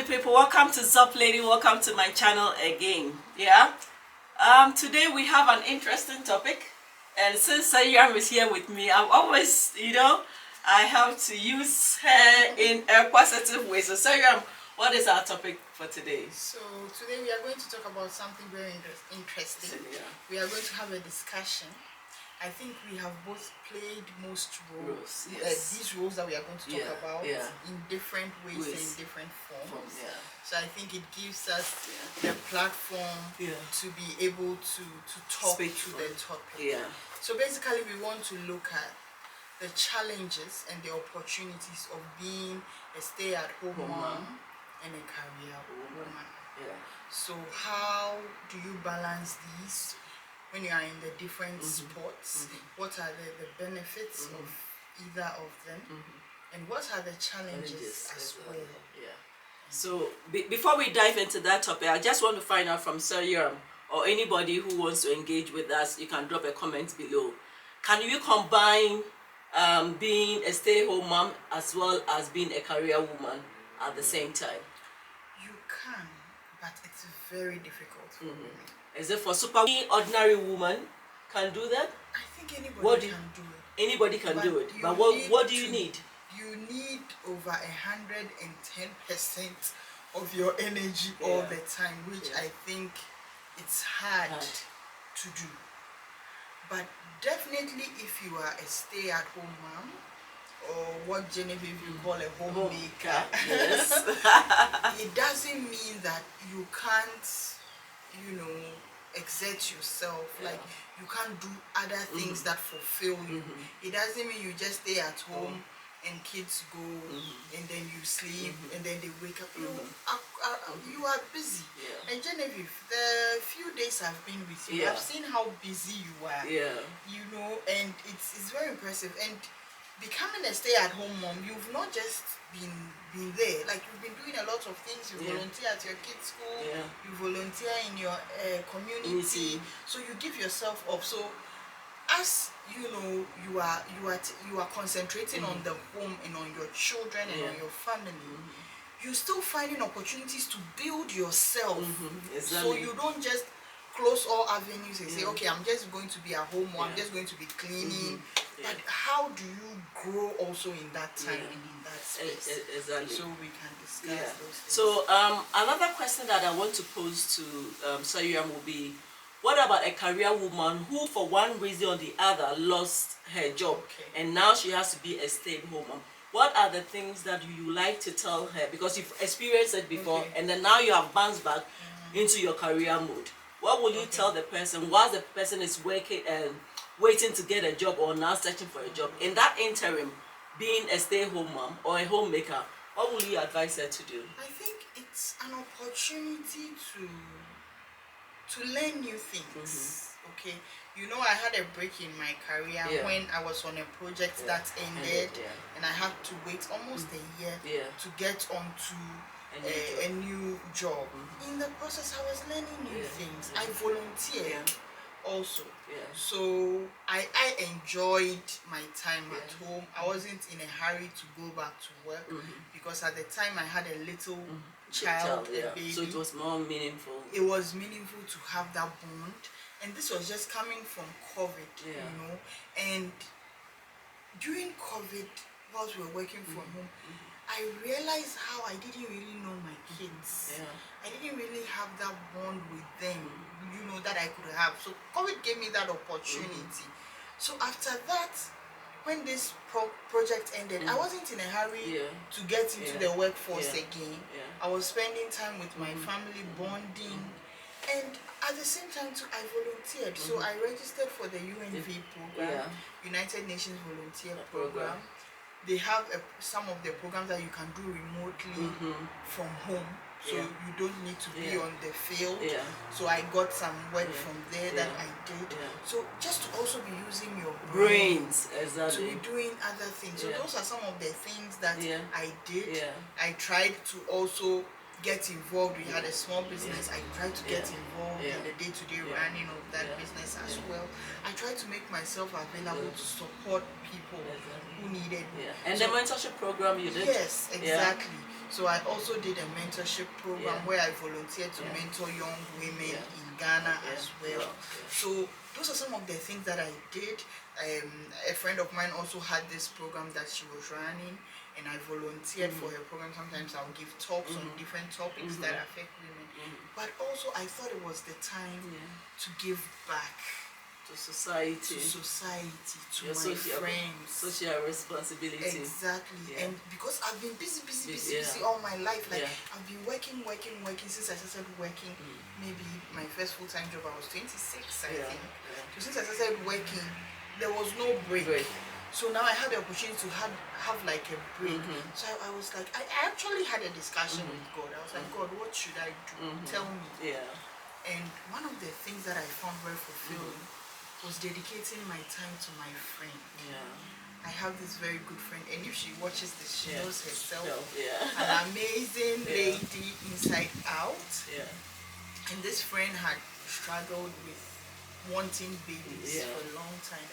people, welcome to Zop Lady, welcome to my channel again. Today we have an interesting topic, and since Seyram is here with me, I'm always, I have to use her in a positive way. So Seyram, what is our topic for today? So today we are going to talk about something very interesting. We are going to have a discussion. I think we have both played most roles. Yes. These roles that we are going to talk about in different ways and in different forms. So I think it gives us the platform to be able to talk to the topic. So basically we want to look at the challenges and the opportunities of being a stay-at-home mom and a career woman. So how do you balance these when you are in the different sports? What are the benefits of either of them, and what are the challenges as well? So before we dive into that topic, I just want to find out from Seyram or anybody who wants to engage with us. You can drop a comment below. Can you combine being a stay-home mom as well as being a career woman at the same time? You can, but it's very difficult for women. Is it for super ordinary woman can do that? I think anybody can do it. Anybody can do it. But what do you need? You need over 110% of your energy all the time, which I think it's hard to do. But definitely if you are a stay-at-home mom, or what Genevieve you call a homemaker, it doesn't mean that you can't, exert yourself. Like you can't do other things that fulfill you. It doesn't mean you just stay at home and kids go and then you sleep and then they wake up. You are busy. And Genevieve, the few days I've been with you, I've seen how busy you are. And it's very impressive. And becoming a stay-at-home mom, you've not just been there. Like you've been doing a lot of things. You volunteer at your kids' school. You volunteer in your community. So you give yourself up. So as you are concentrating on the home and on your children and on your family. You're still finding opportunities to build yourself. So you don't just close all avenues and say, okay, I'm just going to be at home or I'm just going to be cleaning. But how do you grow also in that time and in that space? Exactly. So we can discuss those things. So another question that I want to pose to Seyram will be, what about a career woman who for one reason or the other lost her job and now she has to be a stay-at-home mom? What are the things that you like to tell her? Because you've experienced it before and then now you have bounced back into your career mode. What will you tell the person while the person is working and waiting to get a job or now searching for a job? In that interim, being a stay-at-home mom or a homemaker, what will you advise her to do? I think it's an opportunity to learn new things. I had a break in my career when I was on a project that ended and I had to wait almost a year to get onto a new job. In the process, I was learning new things. I volunteered also. So I enjoyed my time at home. I wasn't in a hurry to go back to work because at the time I had a little child, a baby. So it was more meaningful. It was meaningful to have that bond. And this was just coming from COVID, And during COVID, whilst we were working from home, I realized how I didn't really know my kids. I didn't really have that bond with them, that I could have. So COVID gave me that opportunity. So after that, when this project ended, I wasn't in a hurry to get into the workforce again. I was spending time with my family, bonding. And at the same time too, I volunteered. So I registered for the UNV program, United Nations Volunteer Program. They have some of the programs that you can do remotely from home. So you don't need to be on the field. So I got some work from there that I did. So just to also be using your brains to be doing other things. So those are some of the things that I did. I tried to also get involved. We had a small business. I tried to get involved Yeah. in the day-to-day Yeah. running of that Yeah. business as Yeah. well. I tried to make myself available to support people who needed me. Yeah. And So, the mentorship program you did? yes, Yeah. exactly. So I also did a mentorship program where I volunteered to mentor young women in Ghana as well. So those are some of the things that I did. A friend of mine also had this program that she was running, and I volunteered for her program. Sometimes I'll give talks on different topics that affect women. But also I thought it was the time to give back to society, to your my friends. social responsibility. Exactly. And because I've been busy all my life. Like I've been working since I started working. Maybe my first full-time job I was 26, I think. So since I started working, there was no break. So now I had the opportunity to have like a break. So I was like, I actually had a discussion with God. I was like, God, what should I do? Tell me. And one of the things that I found very fulfilling was dedicating my time to my friend. I have this very good friend, and if she watches this, she knows herself. An amazing lady inside out. And this friend had struggled with wanting babies for a long time.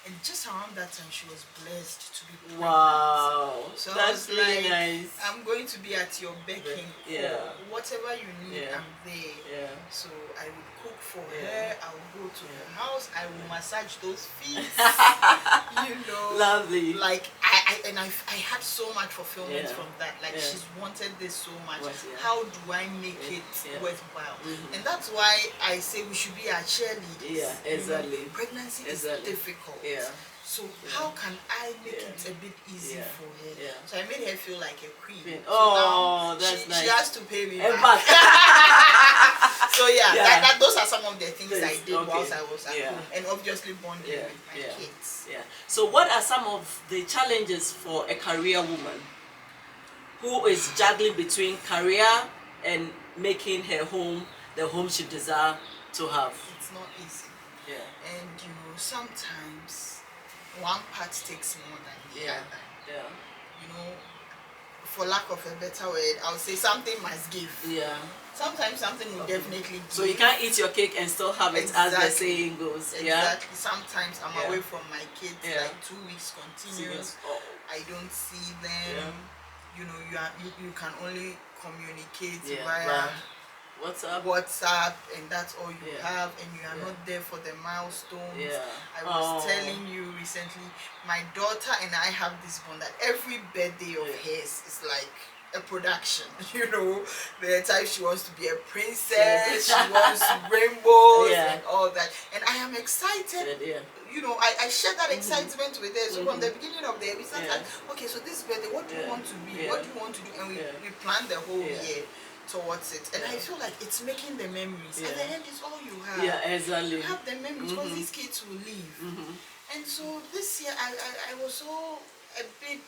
And just around that time, she was blessed to be pregnant. Wow, so that's really nice. I'm going to be at your beck and call. Whatever you need, I'm there. So I would cook for her. I would go to her house. I would massage those feet. You know, lovely. Like I had so much fulfillment from that. Like she's wanted this so much. How do I make it worthwhile? And that's why I say we should be our cheerleaders. Exactly. You know, pregnancy is difficult. So how can I make it a bit easy for her? So I made her feel like a queen. Oh, so that's nice. She has to pay me back. So those are some of the things I did whilst I was at home, and obviously bonding with my kids. So what are some of the challenges for a career woman who is juggling between career and making her home the home she desires to have? It's not easy. And you know, sometimes one part takes more than the other. You know, for lack of a better word, I would say something must give. Sometimes something will definitely give. So you can't eat your cake and still have it, as the saying goes. Exactly. Sometimes I'm away from my kids like 2 weeks continuous. I don't see them. You know, you can only communicate via WhatsApp, and that's all you have, and you are not there for the milestones. I was telling you recently, my daughter and I have this bond that every birthday of hers is like a production. You know, the time she wants to be a princess, she wants rainbows and all that, and I am excited. You know, I share that excitement with her. So from the beginning of the year, we started like, okay, so this birthday, what do you want to be? What do you want to do? And we plan the whole year towards it, and I feel like it's making the memories. At the end, it's all you have. Exactly. You have the memories because these kids will leave. And so this year, I was so a bit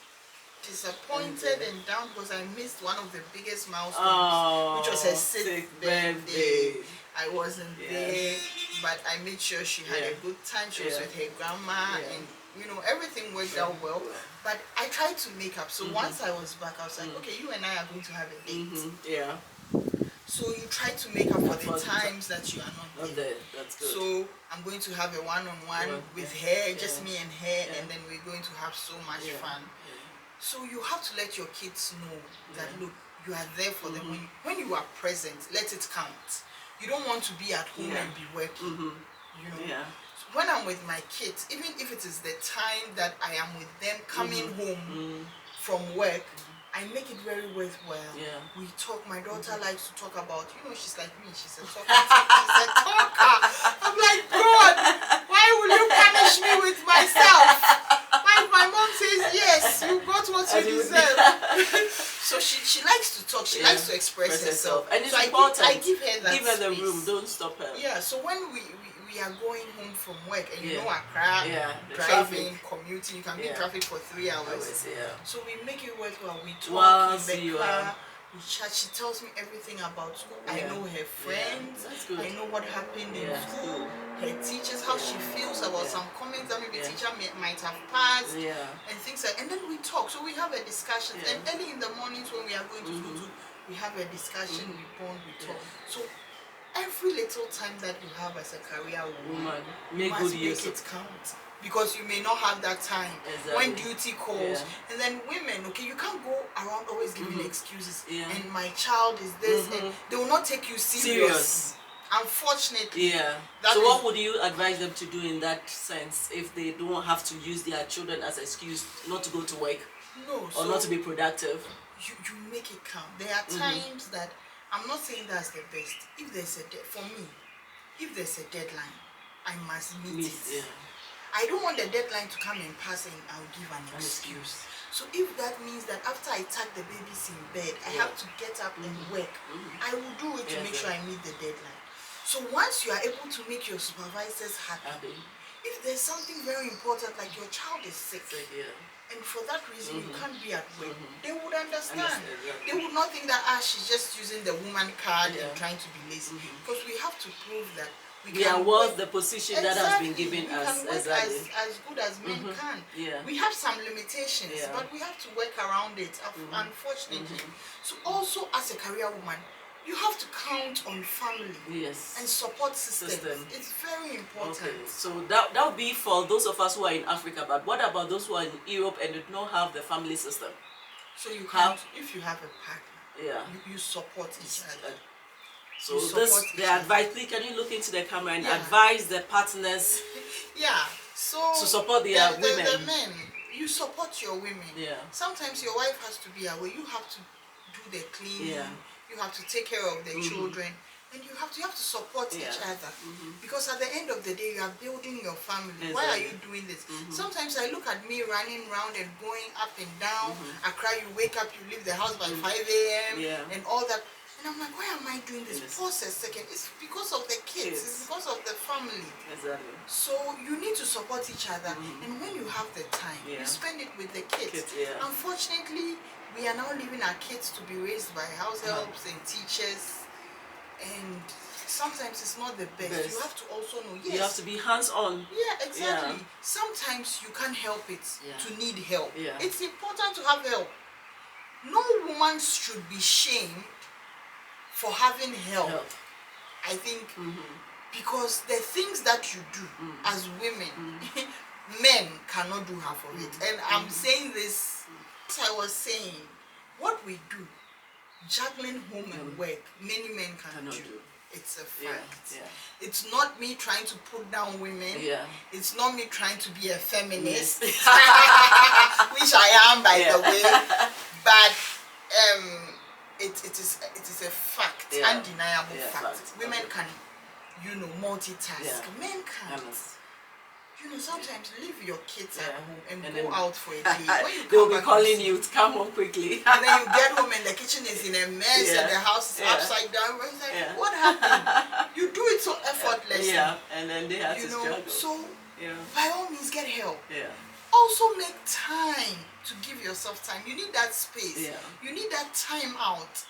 disappointed and down because I missed one of the biggest milestones, which was her 6th birthday. I wasn't there, but I made sure she had a good time. She was with her grandma, and you know, everything worked out well. But I tried to make up. So once I was back, I was like, okay, you and I are going to have a date. So you try to make up for the times that you are not there. That's good. So I'm going to have a one-on-one with her, just me and her, and then we're going to have so much fun. So you have to let your kids know that, look, you are there for them. When you are present, let it count. You don't want to be at home and be working. You know. When I'm with my kids, even if it is the time that I am with them coming home from work, I make it very worthwhile. We talk. My daughter likes to talk about, you know, she's like me, she's a talker. She's a talker. I'm like, God, why will you punish me with myself? My mom says, yes, you got what you deserve. So she likes to talk, she likes to express herself. And it's so important. I give her that Give her the space. room, don't stop her. So when we are going home from work, and you know, Accra, driving, commuting, you can be in traffic for 3 hours. So we make it worthwhile. We talk in the car, we chat. She tells me everything about school. I know her friends. I know what happened in school, her teachers, how she feels about some comments that maybe teacher might have passed, and things like. And then we talk. So we have a discussion. And early in the mornings when we are going to school, we have a discussion, we bond, we talk. So every little time that you have as a career woman, you must make it count. Because you may not have that time when duty calls. And then women, okay, you can't go around always giving excuses. And my child is this, and they will not take you serious. Unfortunately. So what would you advise them to do in that sense if they don't have to use their children as an excuse not to go to work? No. Or not to be productive? You make it count. There are times that, I'm not saying that's the best. If there's for me, if there's a deadline, I must meet it. I don't want the deadline to come and pass and I'll give an excuse. So if that means that after I tuck the babies in bed, I have to get up and work, I will do it to make sure I meet the deadline. So once you are able to make your supervisors happy, if there's something very important like your child is sick, and for that reason you can't be at work, they would understand. They would not think that she's just using the woman card and trying to be lazy. Because we have to prove that we are worth the position that has been given us. As good as men can. We have some limitations, but we have to work around it, unfortunately. So also as a career woman, you have to count on family and support systems. It's very important. Okay. So that would be for those of us who are in Africa, but what about those who are in Europe and do not have the family system? So you have, if you have a partner, you support each other. So the advice, please can you look into the camera and advise the partners so to support their women? The men, you support your women. Sometimes your wife has to be away. You have to do the cleaning. You have to take care of the children, and you have to support each other. Because at the end of the day, you are building your family. Why are you doing this? Sometimes I look at me running around and going up and down. Accra, you wake up, you leave the house by 5 a.m. and all that. And I'm like, why am I doing this? Pause a second. It's because of the kids. It's because of the family. So you need to support each other. And when you have the time, you spend it with the kids. Unfortunately, we are now leaving our kids to be raised by house helps and teachers. And sometimes it's not the best. You have to also know, you have to be hands-on. Exactly. Sometimes you can't help it to need help. It's important to have help. No woman should be shamed for having help. I think because the things that you do as women, men cannot do half of it. And I'm saying this, as I was saying, what we do, juggling home and work, many men cannot do. It's a fact. It's not me trying to put down women. It's not me trying to be a feminist, which I am, by the way. But it is a fact, undeniable fact. Women can, multitask. Men can't. Sometimes leave your kids at home and go out for a day. When you they'll be calling you to come home quickly. And then you get home and the kitchen is in a mess and the house is upside down. It's like, what happened? You do it so effortlessly. And then they have to struggle. So, by all means, get help. Also make time to give yourself time. You need that space. You need that time out.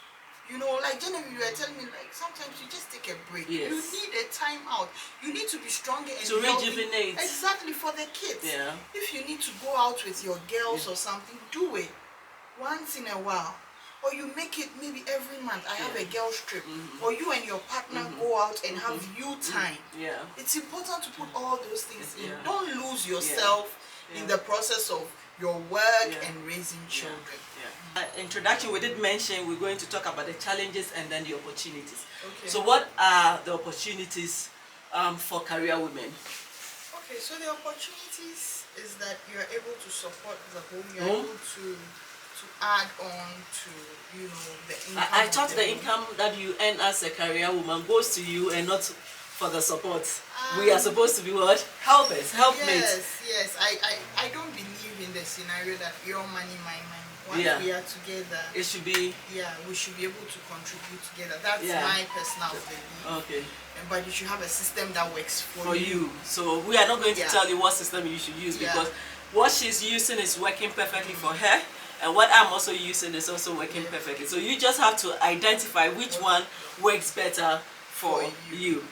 Like Genevieve, you were telling me, like, sometimes you just take a break. You need a time out. You need to be stronger and to rejuvenate. Exactly, for the kids. If you need to go out with your girls or something, do it once in a while. Or you make it maybe every month. I have a girls trip. Or you and your partner go out and have you time. It's important to put all those things in. Don't lose yourself in the process of your work and raising children. Introduction, we did mention we're going to talk about the challenges and then the opportunities. So what are the opportunities for career women? Okay, so the opportunities is that you are able to support the home, you are able to add on to the income. I thought the income that you earn as a career woman goes to you and not for the support. We are supposed to be what? Helpers, helpmates. Yes. I don't believe in the scenario that your money, my money. Once we are together, it should be. We should be able to contribute together. That's my personal belief. But you should have a system that works for you. So we are not going to tell you what system you should use because what she's using is working perfectly for her, and what I'm also using is also working perfectly. So you just have to identify which one works better for you.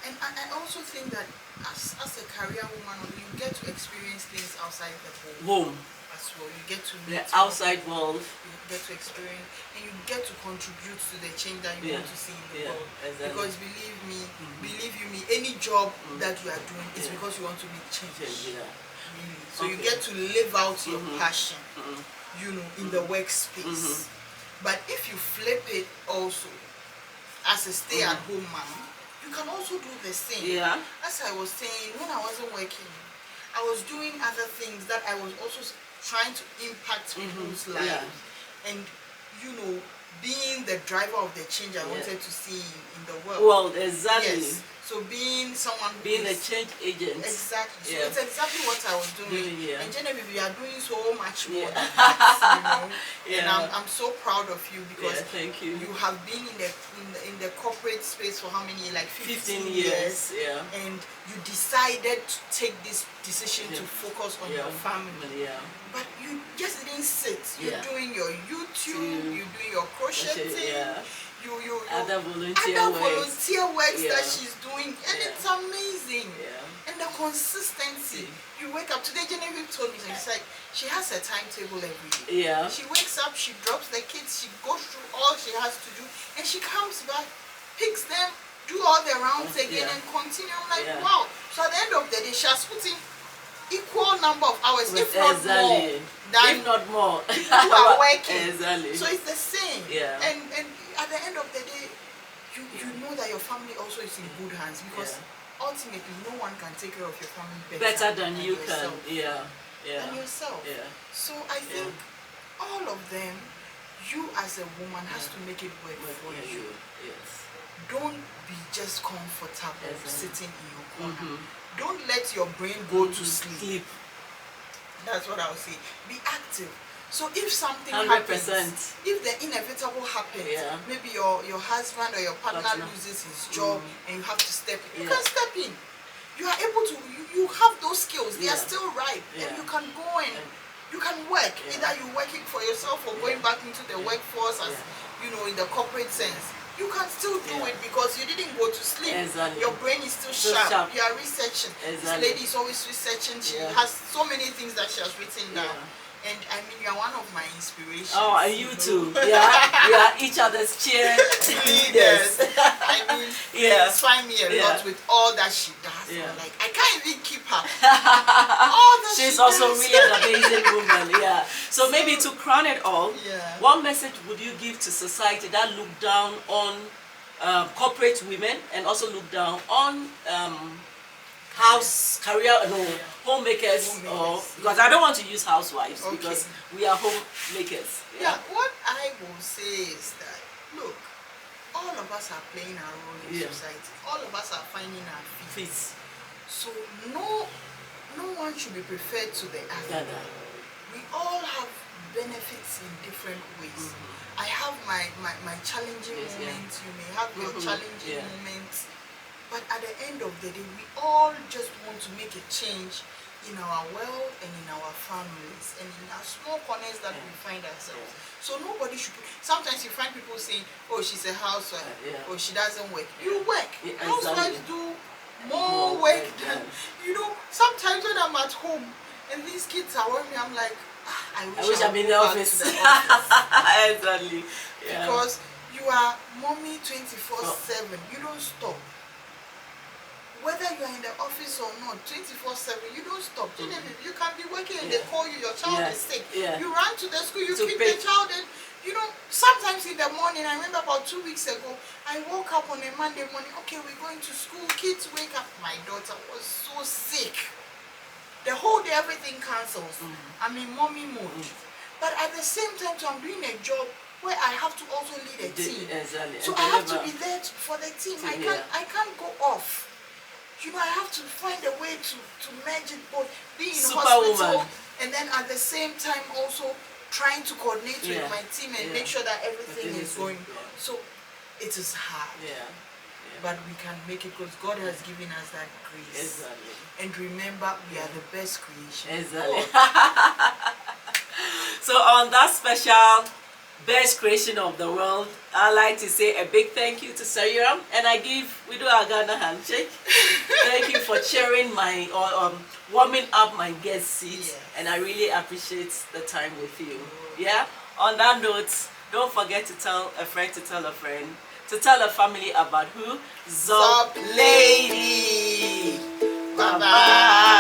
And I also think that as a career woman, you get to experience things outside the home. as well. You get to The meet outside people, world. you get to experience, and you get to contribute to the change that you want to see in the world. Exactly. Because believe me, any job that you are doing is because you want to make change. Really. So you get to live out your passion, you know, in the workspace. But if you flip it also as a stay-at-home mom, you can also do the same. Yeah. As I was saying, when I wasn't working, I was doing other things that I was also trying to impact people's lives. And, you know, being the driver of the change I wanted to see in the world. Well, exactly. Yes. So being someone who being a change agent. Exactly. So it's exactly what I was doing. And Genevieve, you are doing so much more than that, you know. And I'm so proud of you because thank you. You have been in the corporate space for how many? Like 15 years. And you decided to take this decision to focus on your family. But you just didn't sit. You're doing your YouTube, you're doing your crocheting, other volunteer works that she's doing, and it's amazing. And the consistency. You wake up today. Genevieve told me, she's like, she has a timetable every day. She wakes up, she drops the kids, she goes through all she has to do, and she comes back, picks them, do all the rounds again, and continue. I'm like, wow. So at the end of the day, she has put in equal number of hours, if not more, than who are working. So it's the same. And at the end of the day, you know that your family also is in good hands, because ultimately no one can take care of your family better than you yourself. Than yourself. So I think all of them, you as a woman has to make it work for you. Don't be just comfortable sitting in your corner. Don't let your brain go to sleep. That's what I would say. Be active. So if something 100%. happens, if the inevitable happens, maybe your husband or your partner loses his job and you have to step in, you can step in. You are able to, you have those skills, they are still ripe, and you can go and you can work. Either you're working for yourself or going back into the workforce as, you know, in the corporate sense. You can still do it because you didn't go to sleep. Your brain is still sharp. You are researching. This lady is always researching. She has so many things that she has written down. And I mean, you are one of my inspirations. Oh, and you too. We are each other's cheerleaders. I mean, you inspire me a lot with all that she does. Like, I can't even keep her. All that She's also really an amazing woman. So maybe to crown it all, what message would you give to society that look down on corporate women and also look down on homemakers, because I don't want to use housewives because we are homemakers. What I will say is that, look, all of us are playing our role in society. All of us are finding our feet. So no one should be preferred to the other. We all have benefits in different ways. I have my challenging moments. You may have your challenging moments. But at the end of the day, we all just want to make a change in our world and in our families and in our small corners that we find ourselves. So nobody should. Sometimes you find people saying, "Oh, she's a housewife," or "She doesn't work." You work. Housewives do more work than, you know. Sometimes when I'm at home and these kids are working, I'm like, I wish I'm in the office. Exactly. Because you are mommy 24/7. You don't stop. Whether you are in the office or not, 24/7, you don't stop. You can be working and they call you, your child is sick. You run to the school, you pick the child, and you know, sometimes in the morning, I remember about 2 weeks ago, I woke up on a Monday morning, okay, we're going to school, kids wake up. My daughter was so sick. The whole day, everything cancels. I'm in mommy mode. But at the same time, so I'm doing a job where I have to also lead a team. So I have to be there for the team. I can't go off. You know, I have to find a way to merge it both, be in hospital, and then at the same time also trying to coordinate with my team and make sure that everything is going. So it is hard, but we can make it because God has given us that grace. And remember, we are the best creation. So on that special best creation of the world. I'd like to say a big thank you to Seyram, and we do our Ghana handshake. Thank you for cheering my, warming up my guest seat, Yes. and I really appreciate the time with you. Yeah. On that note, don't forget to tell a friend to tell a friend to tell a family about who? Zop Lady. Bye bye.